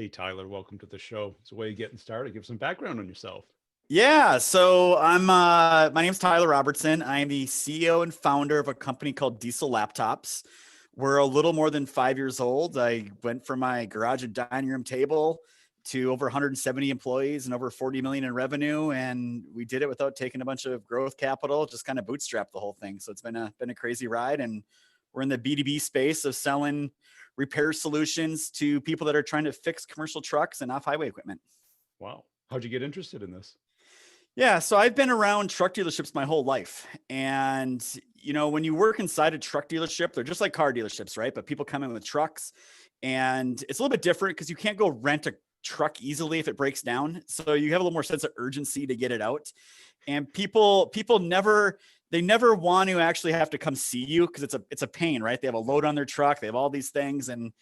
Hey, Tyler, welcome to the show. It's a way of getting started. Give some background on yourself. Yeah, so my name's Tyler Robertson. I am the CEO and founder of a company called Diesel Laptops. We're a little more than 5 years old. I went from my garage and dining room table to over 170 employees and over 40 million in revenue, and we did it without taking a bunch of growth capital. Just kind of bootstrapped the whole thing. So it's been a crazy ride, and we're in the B2B space of selling repair solutions to people that are trying to fix commercial trucks and off-highway equipment. Wow. How'd you get interested in this? Yeah, so I've been around truck dealerships my whole life. And, when you work inside a truck dealership, they're just like car dealerships, right? But people come in with trucks and it's a little bit different because you can't go rent a truck easily if it breaks down. So you have a little more sense of urgency to get it out. And people never want to actually have to come see you because it's a pain, right? They have a load on their truck, they have all these things. And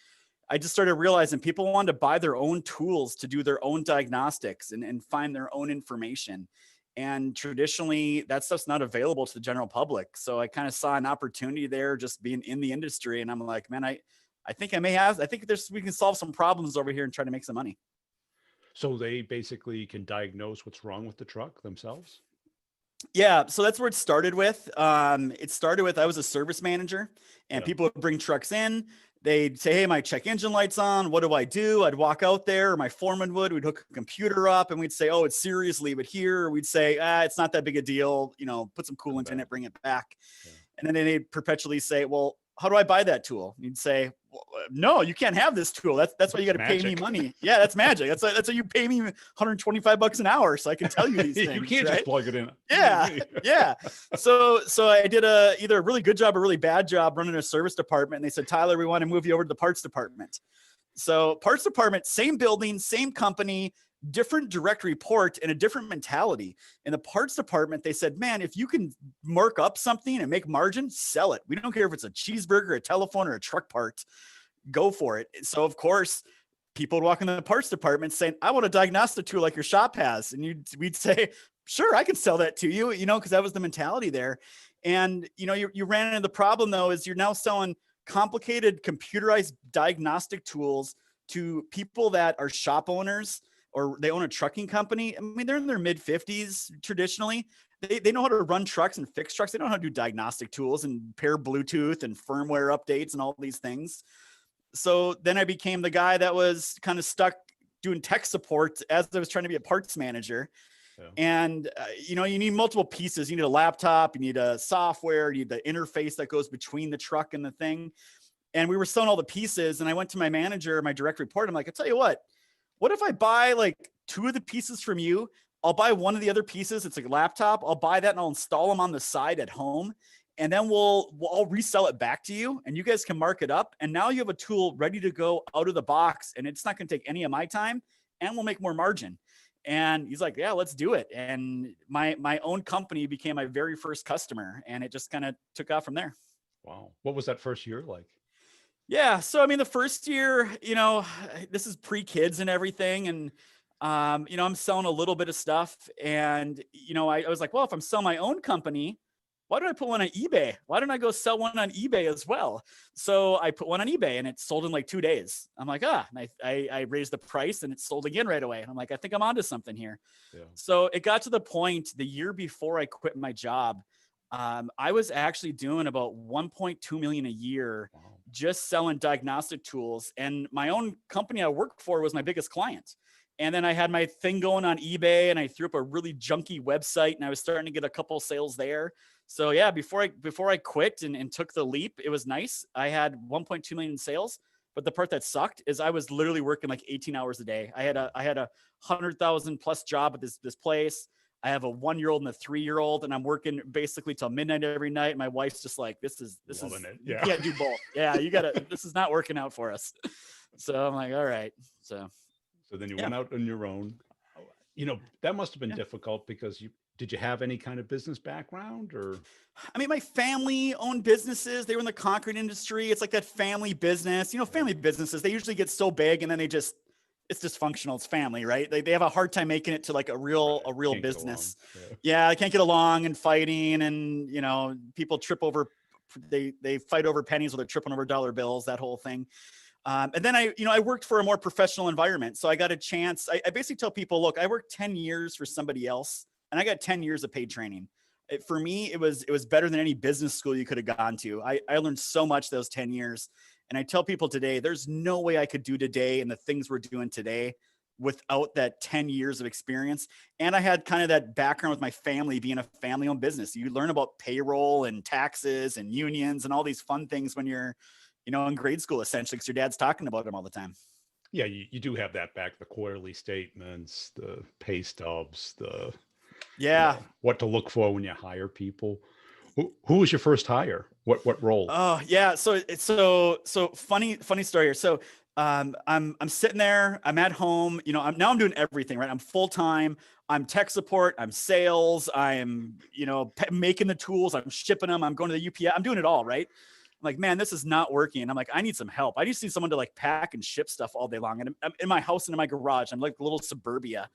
I just started realizing people wanted to buy their own tools to do their own diagnostics and find their own information. And traditionally, that stuff's not available to the general public. So I kind of saw an opportunity there just being in the industry. And I'm like, man, I think I think we can solve some problems over here and try to make some money. So they basically can diagnose what's wrong with the truck themselves? Yeah, so that's where it started with. It started with I was a service manager, and Yeah. people would bring trucks in. They'd say, "Hey, my check engine light's on. What do I do?" I'd walk out there, or my foreman would. We'd hook a computer up, and we'd say, "Oh, it's serious. Leave it here." Or we'd say, "It's not that big a deal. Put some Come coolant in back. it, bring it back." Yeah. And then they'd perpetually say, "Well, how do I buy that tool?" And you'd say, well, "No, you can't have this tool. That's why you got It's to pay me magic. money." Yeah, that's magic. That's why you pay me 125 bucks an hour so I can tell you these You things, can't just right? plug it in. Yeah, yeah. So I did either a really good job or really bad job running a service department. And they said, "Tyler, we want to move you over to the parts department." So parts department, same building, same company, different direct report and a different mentality. In the parts department, they said, "Man, if you can mark up something and make margin, sell it. We don't care if it's a cheeseburger, a telephone, or a truck part. Go for it." So of course, people would walk into the parts department saying, "I want a diagnostic tool like your shop has." And we'd say, "Sure, I can sell that to you," because that was the mentality there. And, you ran into the problem though, is you're now selling complicated computerized diagnostic tools to people that are shop owners or they own a trucking company. I mean, they're in their mid 50s traditionally. They know how to run trucks and fix trucks. They know how to do diagnostic tools and pair Bluetooth and firmware updates and all these things. So then I became the guy that was kind of stuck doing tech support as I was trying to be a parts manager. Yeah. And, you need multiple pieces. You need a laptop, you need a software, you need the interface that goes between the truck and the thing. And we were selling all the pieces. And I went to my manager, my direct report. I'm like, "I tell you what if I buy like two of the pieces from you? I'll buy one of the other pieces. It's like a laptop. I'll buy that and I'll install them on the side at home. And then I'll resell it back to you and you guys can mark it up. And now you have a tool ready to go out of the box and it's not going to take any of my time and we'll make more margin." And he's like, "Yeah, let's do it." And my own company became my very first customer and it just kind of took off from there. Wow. What was that first year like? Yeah. So, I mean, the first year, this is pre-kids and everything. And, I'm selling a little bit of stuff. And, I was like, well, if I'm selling my own company, why don't I put one on eBay? Why don't I go sell one on eBay as well? So I put one on eBay and it sold in like 2 days. I'm like, and I raised the price and it sold again right away. And I'm like, I think I'm onto something here. Yeah. So it got to the point the year before I quit my job, I was actually doing about 1.2 million a year Wow. just selling diagnostic tools. And my own company I worked for was my biggest client. And then I had my thing going on eBay and I threw up a really junky website and I was starting to get a couple sales there. So yeah, before I quit and took the leap, it was nice. I had 1.2 million in sales, but the part that sucked is I was literally working like 18 hours a day. I had a 100,000 plus job at this place. I have a 1-year-old and a 3-year-old, and I'm working basically till midnight every night. My wife's just like, this is Loving it. you Yeah. can't do both. Yeah, you gotta. This is not working out for us. So I'm like, all right. So So then you yeah, went out on your own. That must have been yeah. difficult because did you have any kind of business background or? I mean, my family owned businesses. They were in the concrete industry. It's like that family business. Yeah. Family businesses, they usually get so big and then it's dysfunctional. It's family, right? They have a hard time making it to like a real Right. a real Can't get along. business. Yeah. Yeah, they can't get along and fighting and people trip over they fight over pennies while they're tripping over dollar bills, that whole thing. And then I worked for a more professional environment. So I got a chance. I basically tell people, look, I worked 10 years for somebody else and I got 10 years of paid training. For me, it was better than any business school you could have gone to. I learned so much those 10 years. And I tell people today, there's no way I could do today and the things we're doing today without that 10 years of experience. And I had kind of that background with my family being a family owned business. You learn about payroll and taxes and unions and all these fun things when you're, in grade school, essentially, because your dad's talking about them all the time. Yeah, you do have that back, the quarterly statements, the pay stubs, the what to look for when you hire people. Who was your first hire? What role? Oh yeah, so it's so funny story here. So I'm sitting there, I'm at home, I'm doing everything, right? I'm full time. I'm tech support, I'm sales, I'm making the tools, I'm shipping them, I'm going to the UPS, I'm doing it all, right? I'm like, man, this is not working. And I'm like, I need some help. I just need someone to like pack and ship stuff all day long. And I'm in my house and in my garage. I'm like a little suburbia.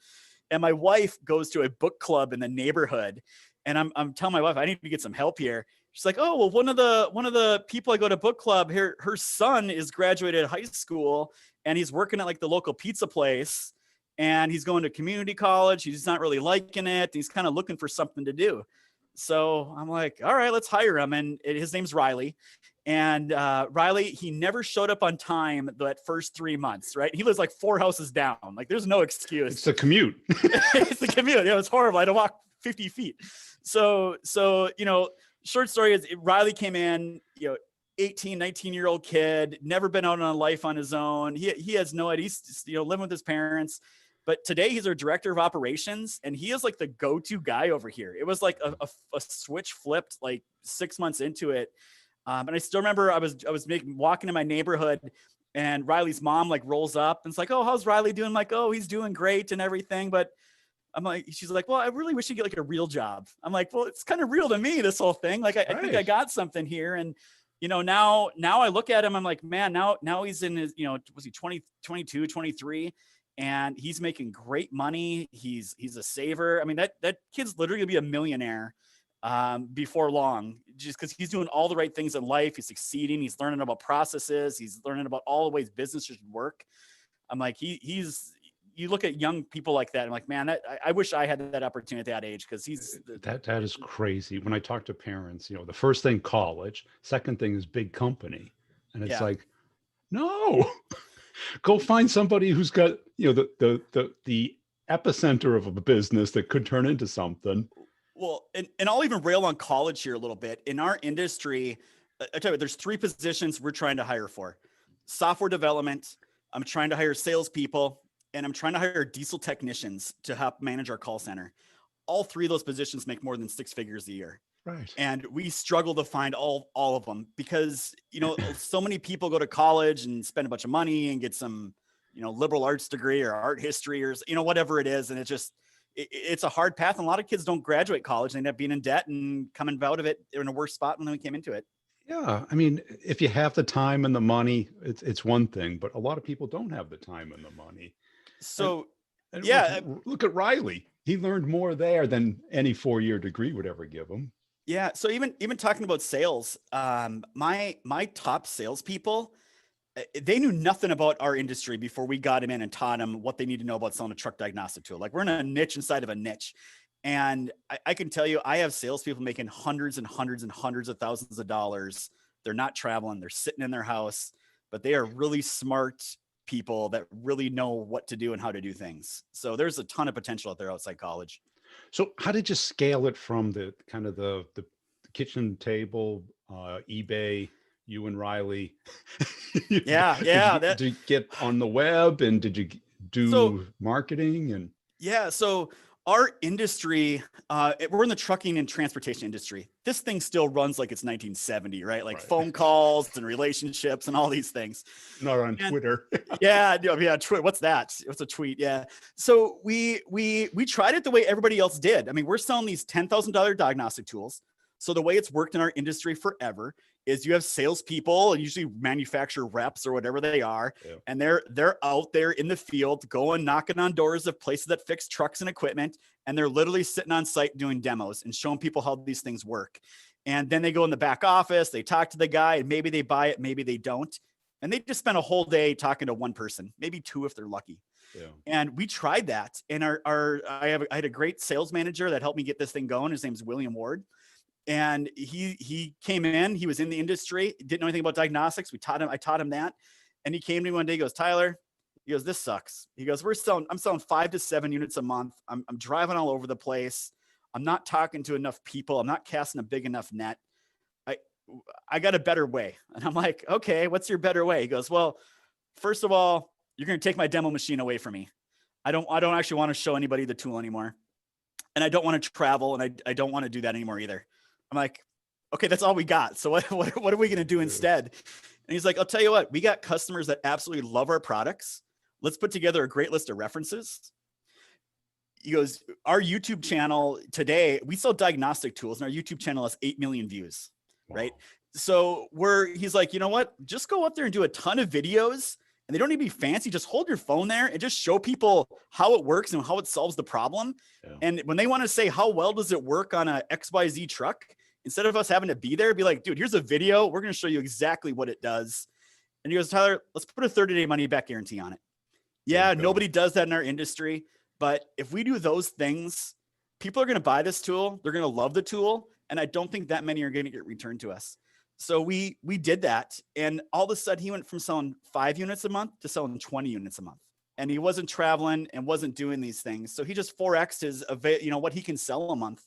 And my wife goes to a book club in the neighborhood. And I'm telling my wife, I need to get some help here. She's like, oh, well, one of the people I go to book club here, her son is graduated high school and he's working at like the local pizza place and he's going to community college. He's not really liking it. He's kind of looking for something to do. So I'm like, all right, let's hire him. And his name's Riley. And Riley, he never showed up on time that first 3 months, right? He lives like 4 houses down. Like there's no excuse. It's the commute. It's the commute. It was horrible. I had to walk 50 feet. So short story is Riley came in, 18, 19-year-old kid, never been out on life on his own. He has no idea. He's living with his parents. But today he's our director of operations and he is like the go-to guy over here. It was like a switch flipped like 6 months into it. And I still remember I was walking in my neighborhood and Riley's mom like rolls up and it's like, oh, how's Riley doing? I'm like, oh, he's doing great and everything. But I'm like, she's like, well, I really wish he'd get like a real job. I'm like, well, it's kind of real to me, this whole thing. Like, I think I got something here. And, now I look at him, I'm like, man, now he's in his, was he 22, 23 and he's making great money. He's a saver. I mean, that kid's literally gonna be a millionaire before long, just because he's doing all the right things in life. He's succeeding. He's learning about processes. He's learning about all the ways business should work. I'm like, you look at young people like that. I'm like, man, I wish I had that opportunity at that age. Cause that is crazy. When I talk to parents, the first thing college, second thing is big company. And it's like, no, go find somebody who's got, the epicenter of a business that could turn into something. Well, and I'll even rail on college here a little bit. In our industry, I tell you, there's 3 positions we're trying to hire for. Software development, I'm trying to hire salespeople, and I'm trying to hire diesel technicians to help manage our call center. All 3 of those positions make more than 6 figures a year. Right. And we struggle to find all of them because, so many people go to college and spend a bunch of money and get some, liberal arts degree or art history or, whatever it is. And it's a hard path. And a lot of kids don't graduate college. They end up being in debt and coming out of it in a worse spot than we came into it. Yeah. I mean, if you have the time and the money, it's one thing, but a lot of people don't have the time and the money. So, and look at Riley. He learned more there than any 4-year degree would ever give him. Yeah. So even talking about sales, my top salespeople, they knew nothing about our industry before we got them in and taught them what they need to know about selling a truck diagnostic tool. Like we're in a niche inside of a niche. And I can tell you, I have salespeople making hundreds and hundreds and hundreds of thousands of dollars. They're not traveling. They're sitting in their house, but they are really smart people that really know what to do and how to do things. So there's a ton of potential out there outside college. So how did you scale it from the kind of the kitchen table, eBay, you and Riley? Did you get on the web and did you do marketing and? Yeah. So our industry, we're in the trucking and transportation industry. This thing still runs like it's 1970, right? Like phone calls and relationships and all these things. Not on Twitter. Twitter. What's that? What's a tweet? Yeah. So we tried it the way everybody else did. I mean, we're selling these $10,000 diagnostic tools. So the way it's worked in our industry forever is you have salespeople and usually manufacturer reps or whatever they are. Yeah. And they're out there in the field going, knocking on doors of places that fix trucks and equipment. And they're literally sitting on site doing demos and showing people how these things work. And then they go in the back office, they talk to the guy and maybe they buy it, maybe they don't. And they just spent a whole day talking to one person, maybe two if they're lucky. Yeah. And we tried that. And I had a great sales manager that helped me get this thing going. His name's William Ward. And he came in, he was in the industry, didn't know anything about diagnostics. I taught him that. And he came to me one day, he goes, Tyler, he goes, this sucks. He goes, I'm selling 5 to 7 units a month. I'm driving all over the place. I'm not talking to enough people. I'm not casting a big enough net. I got a better way. And I'm like, okay, what's your better way? He goes, well, first of all, you're going to take my demo machine away from me. I don't actually want to show anybody the tool anymore. And I don't want to travel, and I don't want to do that anymore either. I'm like, okay, that's all we got. So what are we going to do instead? And he's like, I'll tell you what, we got customers that absolutely love our products. Let's put together a great list of references. He goes, our YouTube channel today, we sell diagnostic tools, and our YouTube channel has 8 million views. Wow. Right. So he's like, you know what, just go up there and do a ton of videos, and they don't need to be fancy. Just hold your phone there and just show people how it works and how it solves the problem. Yeah. And when they want to say, how well does it work on a XYZ truck? Instead of us having to be there, be like, dude, here's a video. We're going to show you exactly what it does. And he goes, Tyler, let's put a 30-day money back guarantee on it. Yeah. Nobody does that in our industry, but if we do those things, people are going to buy this tool. They're going to love the tool. And I don't think that many are going to get returned to us. So we did that. And all of a sudden he went from selling 5 units a month to selling 20 units a month. And he wasn't traveling and wasn't doing these things. So he just 4X'd his, what he can sell a month.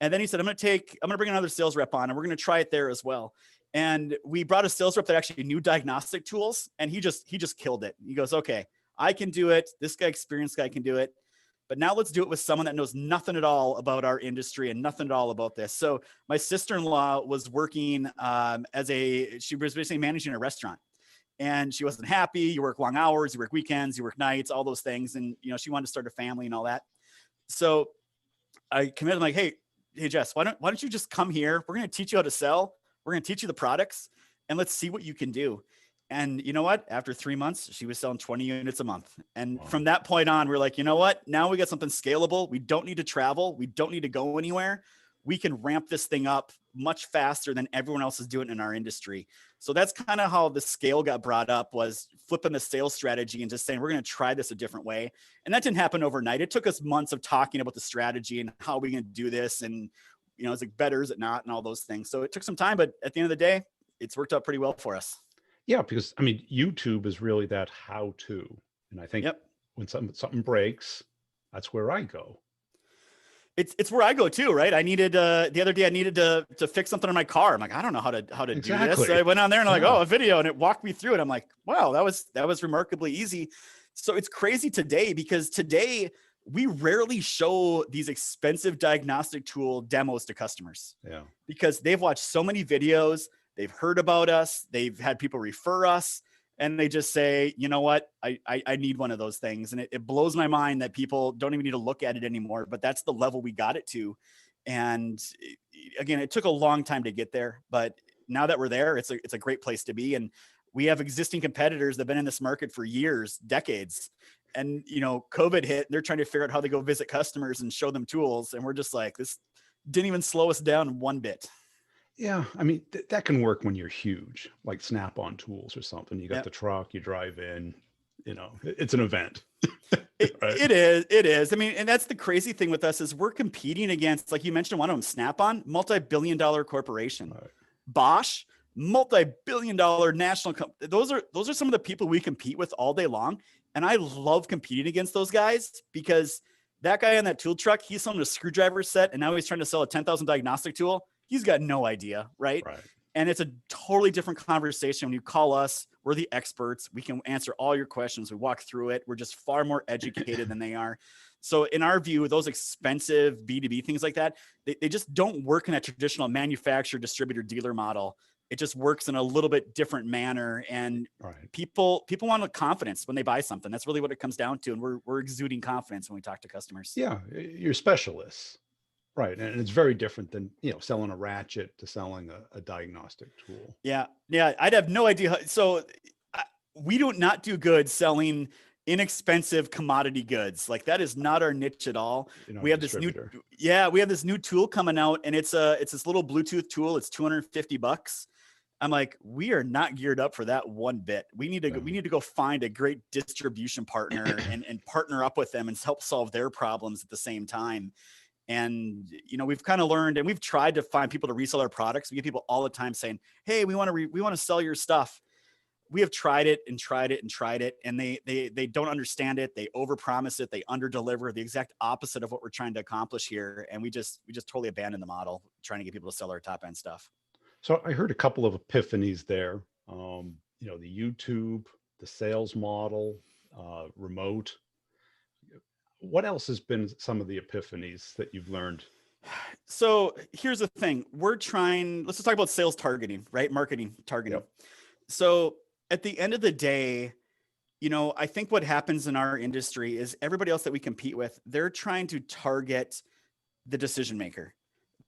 And then he said, I'm going to bring another sales rep on, and we're going to try it there as well. And we brought a sales rep that actually knew diagnostic tools. And he just killed it. He goes, okay, I can do it. This experienced guy can do it. But now let's do it with someone that knows nothing at all about our industry and nothing at all about this. So my sister-in-law was working she was basically managing a restaurant, and she wasn't happy. You work long hours, you work weekends, you work nights, all those things. And, she wanted to start a family and all that. So I committed, I'm like, hey Jess, why don't you just come here? We're going to teach you how to sell. We're going to teach you the products, and let's see what you can do. And you know what? After 3 months, she was selling 20 units a month. And from that point on, we're like, you know what? Now we got something scalable. We don't need to travel. We don't need to go anywhere. We can ramp this thing up much faster than everyone else is doing in our industry. So that's kind of how the scale got brought up, was flipping the sales strategy and just saying, we're going to try this a different way. And that didn't happen overnight. It took us months of talking about the strategy and how we're going to do this. And, it's like, better, is it not? And all those things. So it took some time, but at the end of the day, it's worked out pretty well for us. Yeah, because YouTube is really that how-to, and I think when something breaks, that's where I go. It's where I go too, right? I needed the other day I needed to fix something in my car. I'm like, I don't know how to do this. So I went on there and I'm like, a video, and it walked me through it. I'm like, wow, that was remarkably easy. So it's crazy today, because today we rarely show these expensive diagnostic tool demos to customers. Yeah, because they've watched so many videos. They've heard about us. They've had people refer us, and they just say, you know what, I need one of those things. And it blows my mind that people don't even need to look at it anymore, but that's the level we got it to. And again, it took a long time to get there, but now that we're there, it's a great place to be. And we have existing competitors that have been in this market for years, decades. And, COVID hit, they're trying to figure out how they go visit customers and show them tools. And we're just like, this didn't even slow us down one bit. Yeah, that can work when you're huge, like Snap-on tools or something. You got the truck, you drive in, it's an event. Right? It is. And that's the crazy thing with us, is we're competing against, like you mentioned, one of them, Snap-on, multi-billion-dollar corporation. Right. Bosch, multi-billion-dollar national company. Those are some of the people we compete with all day long. And I love competing against those guys, because that guy on that tool truck, he's selling a screwdriver set, and now he's trying to sell a $10,000 diagnostic tool. He's got no idea, right? And it's a totally different conversation when you call us. We're the experts. We can answer all your questions. We walk through it. We're just far more educated than they are. So in our view, those expensive B2B things like that, they just don't work in a traditional manufacturer, distributor, dealer model. It just works in a little bit different manner. And people want confidence when they buy something. That's really what it comes down to. And we're exuding confidence when we talk to customers. Yeah, you're specialists. Right. And it's very different than, selling a ratchet to selling a diagnostic tool. Yeah. I'd have no idea. So we do not do good selling inexpensive commodity goods. Like, that is not our niche at all. We have this new tool coming out, and it's this little Bluetooth tool. It's $250. I'm like, we are not geared up for that one bit. We need to go find a great distribution partner and partner up with them and help solve their problems at the same time. And, we've kind of learned, and we've tried to find people to resell our products. We get people all the time saying, hey, we want to sell your stuff. We have tried it and tried it and tried it. And they don't understand it. They overpromise it. They underdeliver, the exact opposite of what we're trying to accomplish here. And we just totally abandoned the model, trying to get people to sell our top end stuff. So I heard a couple of epiphanies there. The YouTube, the sales model, remote. What else has been some of the epiphanies that you've learned? So here's the thing. Let's just talk about sales targeting, right? Marketing targeting. Yep. So at the end of the day, I think what happens in our industry is everybody else that we compete with, they're trying to target the decision maker,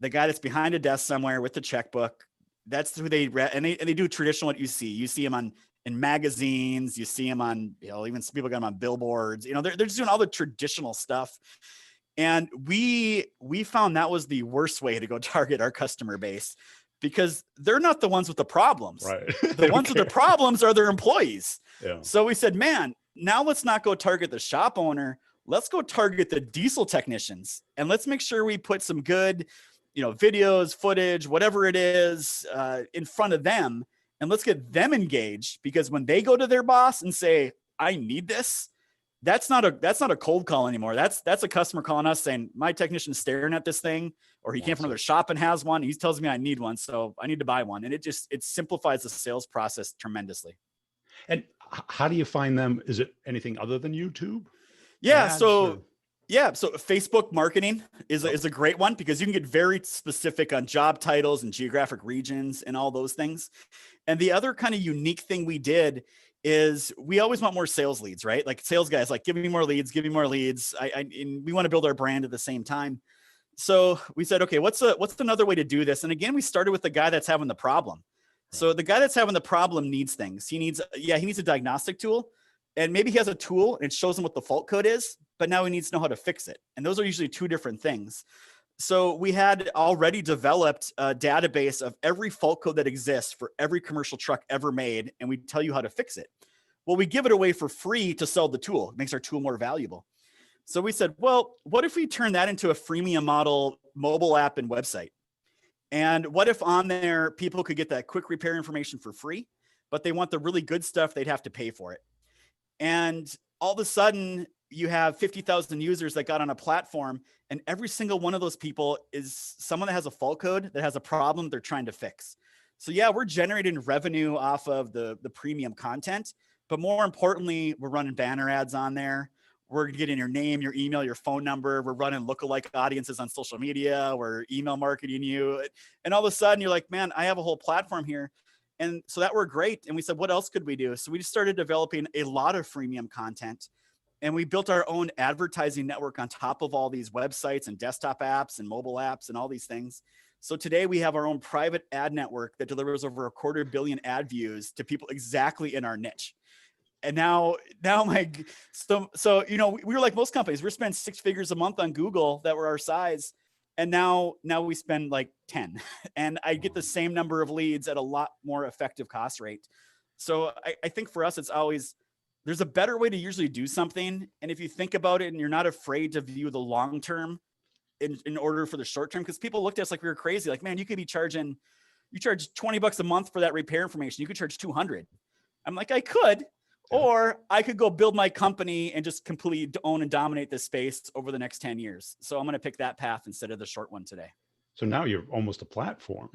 the guy that's behind a desk somewhere with the checkbook. That's who they do traditional what you see. You see them in magazines, you see them on, even some people got them on billboards. They're just doing all the traditional stuff. And we found that was the worst way to go target our customer base, because they're not the ones with the problems. Right. The ones with the problems are their employees. Yeah. So we said, man, now let's not go target the shop owner. Let's go target the diesel technicians, and let's make sure we put some good, videos, footage, whatever it is, in front of them. And let's get them engaged, because when they go to their boss and say, I need this, that's not a cold call anymore. That's a customer calling us saying, my technician's staring at this thing, or he came from another shop and has one. He tells me I need one, so I need to buy one. And it simplifies the sales process tremendously. And how do you find them? Is it anything other than YouTube? Yeah. So Facebook marketing is a great one, because you can get very specific on job titles and geographic regions and all those things. And the other kind of unique thing we did is we always want more sales leads, right? Like sales guys, like, give me more leads. And we want to build our brand at the same time. So we said, okay, what's another way to do this? And again, we started with the guy that's having the problem. So the guy that's having the problem needs things. He needs a diagnostic tool, and maybe he has a tool and it shows him what the fault code is, but now he needs to know how to fix it. And those are usually two different things. So we had already developed a database of every fault code that exists for every commercial truck ever made, and we tell you how to fix it. Well, we give it away for free to sell the tool. It makes our tool more valuable. So we said, well, what if we turn that into a freemium model mobile app and website? And what if on there people could get that quick repair information for free, but they want the really good stuff, they'd have to pay for it. And all of a sudden you have 50,000 users that got on a platform, and every single one of those people is someone that has a fault code, that has a problem they're trying to fix. So yeah, we're generating revenue off of the premium content, but more importantly, we're running banner ads on there. We're getting your name, your email, your phone number. We're running lookalike audiences on social media. We're email marketing you. And all of a sudden you're like, man, I have a whole platform here. And so that worked great. And we said, what else could we do? So we just started developing a lot of freemium content. And we built our own advertising network on top of all these websites and desktop apps and mobile apps and all these things. So today we have our own private ad network that delivers over 250 million ad views to people exactly in our niche. And now we were like most companies, we're spending 6 figures a month on Google that were our size. And now we spend like 10, and I get the same number of leads at a lot more effective cost rate. So I think for us, it's always, there's a better way to usually do something. And if you think about it and you're not afraid to view the long-term in order for the short-term, because people looked at us like we were crazy. Like, man, you charge $20 a month for that repair information. You could charge 200. I'm like, I could. Or I could go build my company and just completely own and dominate this space over the next 10 years. So I'm going to pick that path instead of the short one today. So now you're almost a platform.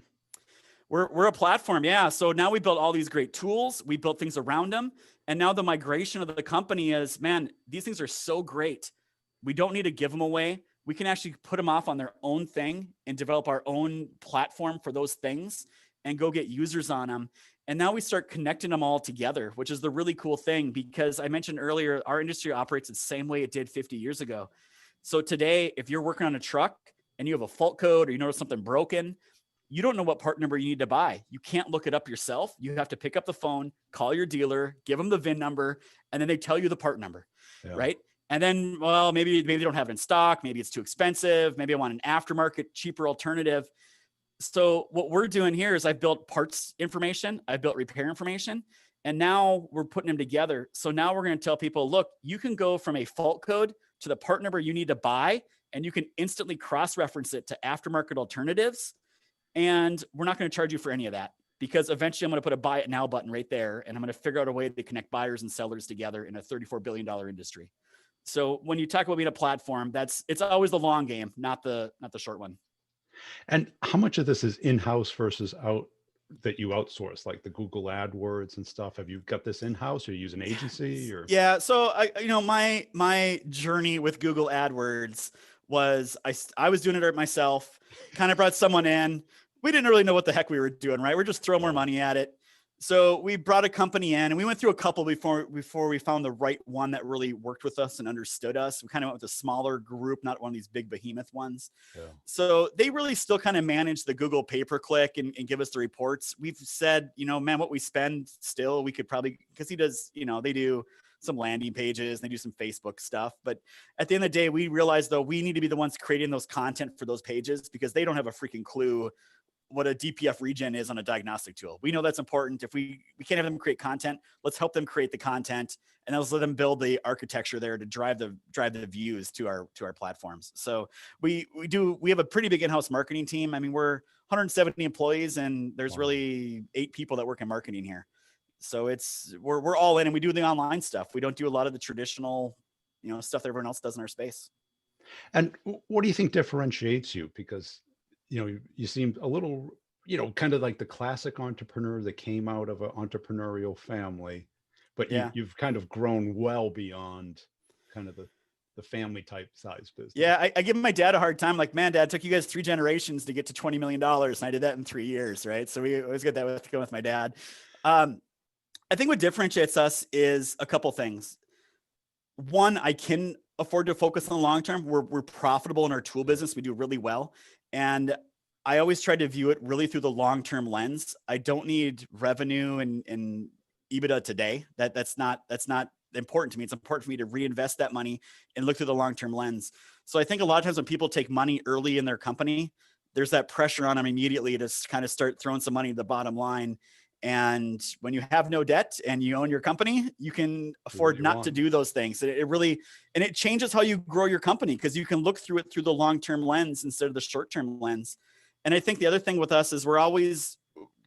We're a platform. Yeah. So now we built all these great tools. We built things around them. And now the migration of the company is, man, these things are so great. We don't need to give them away. We can actually put them off on their own thing and develop our own platform for those things and go get users on them. And now we start connecting them all together, which is the really cool thing, because I mentioned earlier, our industry operates the same way it did 50 years ago. So today, if you're working on a truck and you have a fault code or you notice something broken, you don't know what part number you need to buy. You can't look it up yourself. You have to pick up the phone, call your dealer, give them the VIN number, and then they tell you the part number, right? And then, well, maybe they don't have it in stock. Maybe it's too expensive. Maybe I want an aftermarket, cheaper alternative. So what we're doing here is I've built parts information, I've built repair information, and now we're putting them together. So now we're going to tell people, look, you can go from a fault code to the part number you need to buy, and you can instantly cross-reference it to aftermarket alternatives. And we're not going to charge you for any of that, because eventually I'm going to put a buy it now button right there, and I'm going to figure out a way to connect buyers and sellers together in a $34 billion industry. So when you talk about being a platform, it's always the long game, not the short one. And how much of this is in-house versus out that you outsource, like the Google AdWords and stuff? Have you got this in-house, or you use an agency? Or yeah, so my journey with Google AdWords was I was doing it myself, kind of brought someone in. We didn't really know what the heck we were doing, right? We're just throwing more money at it. So we brought a company in, and we went through a couple before we found the right one that really worked with us and understood us. We kind of went with a smaller group, not one of these big behemoth ones. Yeah. So they really still kind of manage the Google pay-per-click and give us the reports. We've said, man, what we spend still, we could probably, because he does, they do some landing pages, they do some Facebook stuff. But at the end of the day, we realized, though, we need to be the ones creating those content for those pages, because they don't have a freaking clue what a DPF regen is on a diagnostic tool. We know that's important. If we can't have them create content, let's help them create the content, and let's let them build the architecture there to drive the views to our platforms. So we have a pretty big in-house marketing team. I mean, we're 170 employees, and there's really 8 people that work in marketing here. So we're all in, and we do the online stuff. We don't do a lot of the traditional, stuff that everyone else does in our space. And what do you think differentiates you? Because you seem a little, kind of like the classic entrepreneur that came out of an entrepreneurial family, but you've kind of grown well beyond kind of the family type size business. Yeah, I give my dad a hard time. Like, man, Dad, it took you guys 3 generations to get to $20 million, and I did that in 3 years, right? So we always get that going with my dad. I think what differentiates us is a couple things. One, I can afford to focus on the long term. We're profitable in our tool business. We do really well. And I always try to view it really through the long-term lens. I don't need revenue and EBITDA today. That's not important to me. It's important for me to reinvest that money and look through the long-term lens. So I think a lot of times when people take money early in their company, there's that pressure on them immediately to kind of start throwing some money to the bottom line. And when you have no debt and you own your company, you can afford not to do those things. It changes how you grow your company, because you can look through it through the long-term lens instead of the short-term lens. And I think the other thing with us is we're always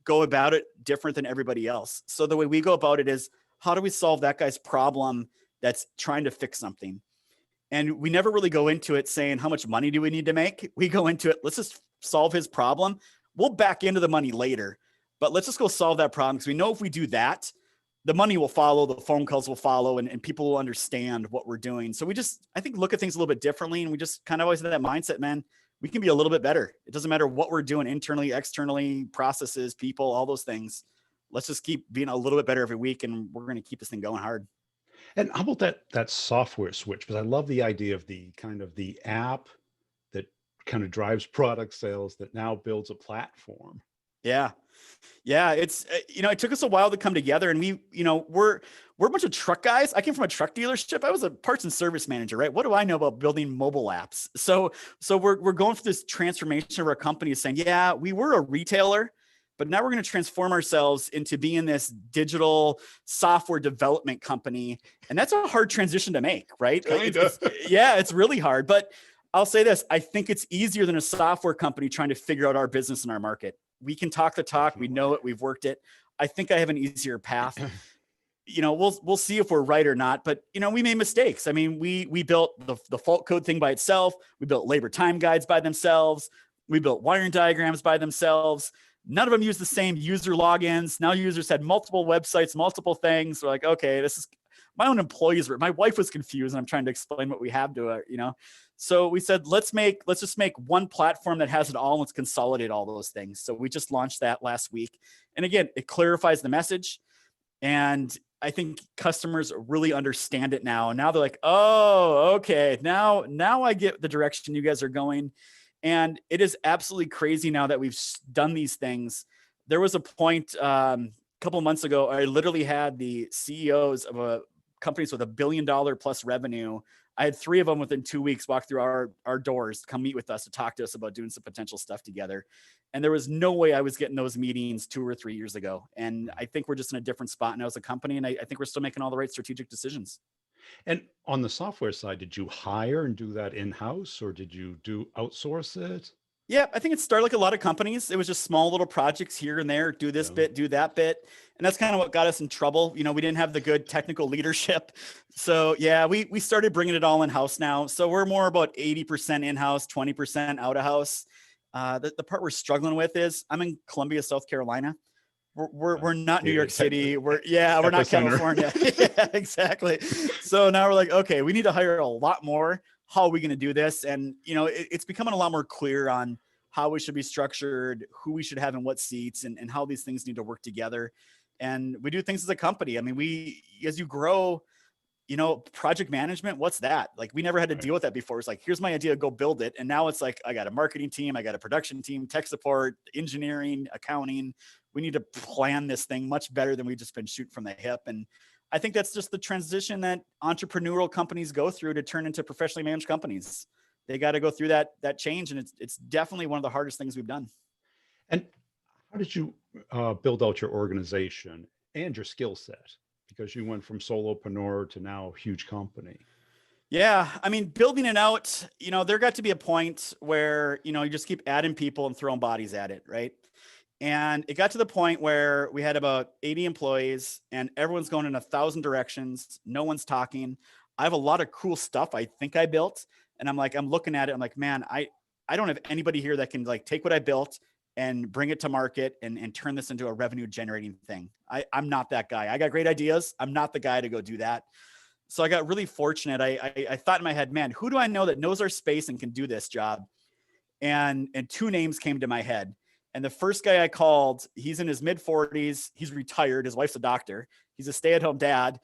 go about it different than everybody else. So the way we go about it is, how do we solve that guy's problem that's trying to fix something? And we never really go into it saying, how much money do we need to make? We go into it, let's just solve his problem. We'll back into the money later. But let's just go solve that problem, because we know if we do that, the money will follow, the phone calls will follow, and people will understand what we're doing. So I think, look at things a little bit differently. And we just kind of always have that mindset, man, we can be a little bit better. It doesn't matter what we're doing internally, externally, processes, people, all those things. Let's just keep being a little bit better every week, and we're going to keep this thing going hard. And how about that software switch? Because I love the idea of the kind of the app that kind of drives product sales that now builds a platform. Yeah. It's, it took us a while to come together, and we're a bunch of truck guys. I came from a truck dealership. I was a parts and service manager, right? What do I know about building mobile apps? So we're going through this transformation of our company, saying, yeah, we were a retailer, but now we're going to transform ourselves into being this digital software development company. And that's a hard transition to make, right? It's really hard. But I'll say this, I think it's easier than a software company trying to figure out our business and our market. We can talk the talk. We know it. We've worked it. I think I have an easier path. We'll see if we're right or not, but we made mistakes. I mean, we built the fault code thing by itself. We built labor time guides by themselves. We built wiring diagrams by themselves. None of them use the same user logins. Now users had multiple websites, multiple things. We're like, okay, this is my own employees. My wife was confused, and I'm trying to explain what we have to her, So we said, let's just make one platform that has it all. And let's consolidate all those things. So we just launched that last week. And again, it clarifies the message. And I think customers really understand it now. And now they're like, oh, okay. Now I get the direction you guys are going. And it is absolutely crazy now that we've done these things. There was a point a couple of months ago, I literally had the CEOs of a companies with $1 billion plus revenue. I had 3 of them within 2 weeks walk through our doors to come meet with us to talk to us about doing some potential stuff together. And there was no way I was getting those meetings 2 or 3 years ago. And I think we're just in a different spot now as a company. And I think we're still making all the right strategic decisions. And on the software side, did you hire and do that in-house, or did you outsource it? Yeah, I think it started like a lot of companies. It was just small little projects here and there, do this bit, do that bit. And that's kind of what got us in trouble. You know, we didn't have the good technical leadership. So yeah, we started bringing it all in-house now. So we're more about 80% in-house, 20% out of house. The part we're struggling with is I'm in Columbia, South Carolina. We're not New York City. We're not California. Yeah, exactly. So now we're like, okay, we need to hire a lot more. How are we going to do this? And, you know, it's becoming a lot more clear on how we should be structured, who we should have in what seats, and how these things need to work together. And we do things as a company. I mean, as you grow, you know, project management, what's that? Like, we never had to deal with that before. It's like, here's my idea, go build it. And now it's like, I got a marketing team, I got a production team, tech support, engineering, accounting. We need to plan this thing much better than we've just been shooting from the hip. And I think that's just the transition that entrepreneurial companies go through to turn into professionally managed companies. They got to go through that change. And it's definitely one of the hardest things we've done. And how did you build out your organization and your skill set? Because you went from solopreneur to now huge company. Yeah. I mean, building it out, you know, there got to be a point where, you know, you just keep adding people and throwing bodies at it. Right. And it got to the point where we had about 80 employees and everyone's going in 1,000 directions. No one's talking. I have a lot of cool stuff I think I built. And I'm looking at it. I'm like, man, I don't have anybody here that can like take what I built and bring it to market and turn this into a revenue generating thing. I'm not that guy. I got great ideas. I'm not the guy to go do that. So I got really fortunate. I thought in my head, man, who do I know that knows our space and can do this job? And 2 names came to my head. And the first guy I called, he's in his mid 40s. He's retired. His wife's a doctor. He's a stay-at-home dad.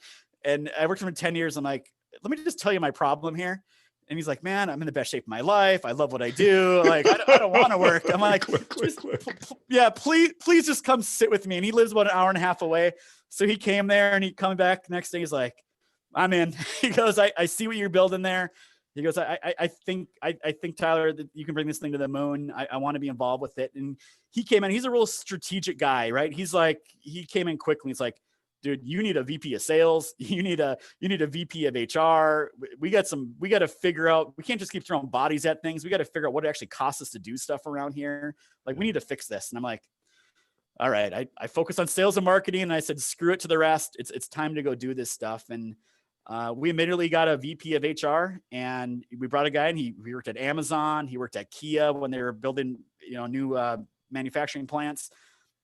And I worked for him 10 years. I'm like, let me just tell you my problem here. And he's like, man, I'm in the best shape of my life. I love what I do. Like, I don't want to work. I'm like, yeah, please just come sit with me. And he lives about an hour and a half away. So he came there and he coming back the next day. He's like, I'm in. He goes, I see what you're building there. He goes, I think Tyler, that you can bring this thing to the moon. I want to be involved with it. And he came in, he's a real strategic guy, right? He's like, he came in quickly. He's like, dude, you need a VP of sales. You need a VP of HR. We got to figure out, we can't just keep throwing bodies at things. We got to figure out what it actually costs us to do stuff around here. Like, we need to fix this. And I'm like, all right, I focus on sales and marketing. And I said, screw it to the rest. It's time to go do this stuff. And we immediately got a VP of HR, and we brought a guy in. He worked at Amazon. He worked at Kia when they were building, you know, new manufacturing plants.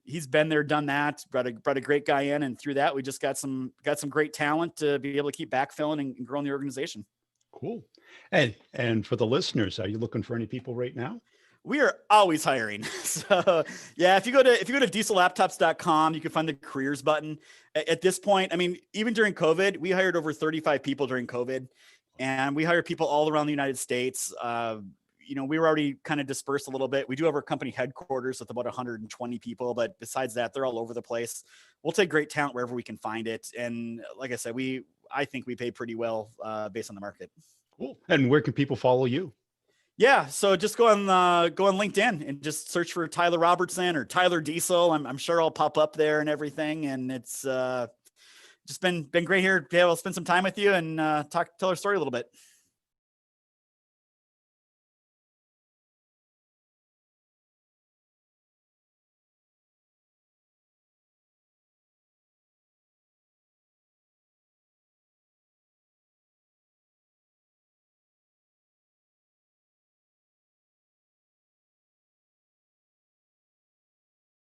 He's been there, done that. Brought a great guy in, and through that, we just got some great talent to be able to keep backfilling and growing the organization. Cool. And for the listeners, are you looking for any people right now? We are always hiring. So yeah, if you go to diesellaptops.com, you can find the careers button. At this point, I mean, even during COVID, we hired over 35 people during COVID, and we hired people all around the United States. You know, we were already kind of dispersed a little bit. We do have our company headquarters with about 120 people, but besides that, they're all over the place. We'll take great talent wherever we can find it. And like I said, I think we pay pretty well based on the market. Cool. And where can people follow you? Yeah, so just go on LinkedIn and just search for Tyler Robertson or Tyler Diesel. I'm sure I'll pop up there and everything. And it's just been great here to be able to spend some time with you and tell our story a little bit.